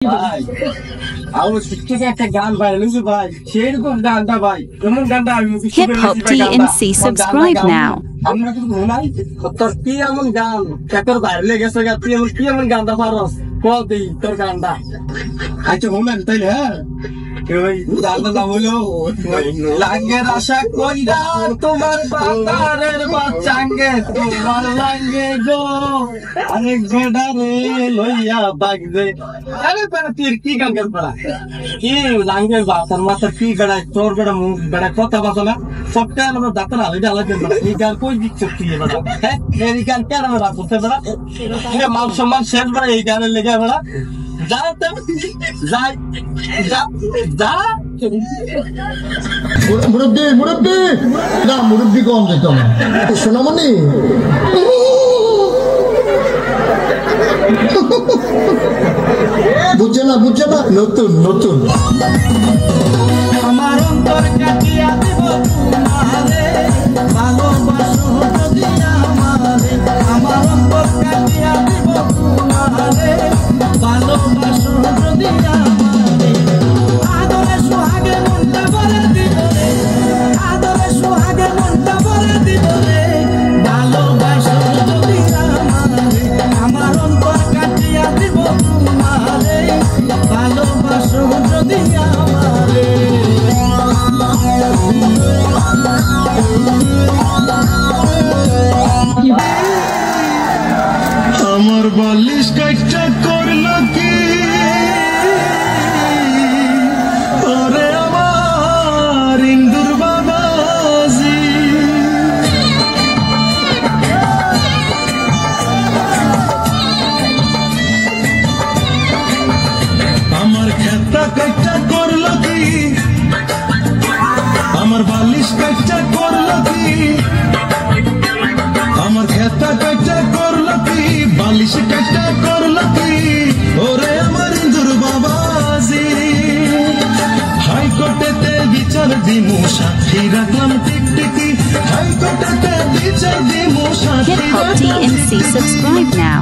ভাই আমার শিক্ষক একটা গান ভাই লিখছি ভাই সেরকম গানটা ভাই এমন গানটা আমি Hip Hop DNC subscribe now. আমরা কিন্তু নাই তোর কি এমন গান কেতর বাইরে গেছে গা তুই এমন কি এমন গানটা পারস কল দেই তোর গানটা আচ্ছা হোমেন তাইলে হ্যাঁ ওই গানটা নাম হলো লাঙ্গের আশা কইরা তোমার বাতারের বাচ্চাঙ্গে তোমার লাঙ্গে গো আরেক বেডারে লইয়া বাগদে আরে বেটা তুই কি গান গান পড়া কি লাঙ্গের বাতার মাথা কি বেড়া তোর বেড়া মুখ বেড়া কথা বাতো না সবটা আমরা দাঁতার আলাদা আলাদা এই গান কই দিচ্ছ তুই বেড়া হ্যাঁ এই গান কেন বেড়া করতে বেড়া মান সম্মান শেষ বেড়া এই গানের লেগে বেড়া মুরব্বী কম যেত সোনামণি বুঝছে না নতুন নতুন আমার অন্তর কাটিয়া দেব তোমারে ভালোবাসো যদি আমারে আমার অন্তর কাটিয়া দেব তোমারে ভালোবাসো যদি আমারে আদরে সোহাগে মনটা ভরে দিব রে আদরে সোহাগে মনটা ভরে দিব রে ভালোবাসো যদি আমারে আমার অন্তর কাটিয়া দেব তোমারে ভালোবাসো যদি আমারে আমার বালিশ কাইটা করলো কি ওরে আমার ইন্দুর বাবাজি আমার খেতা কাইটা করলো কি আমার বালিশ কাইটা করলো কি আমার খেতা কাইটা করলো কি বালিশ কাইটা করলো কি ওরে আমার ইন্দুর বাবাজি হাইকোর্টেতে বিচার দিমু সাক্ষী রাখলাম টিকটিকি হাইকোর্টেতে বিচার দিমু সাক্ষী Hip Hop DNC subscribe now.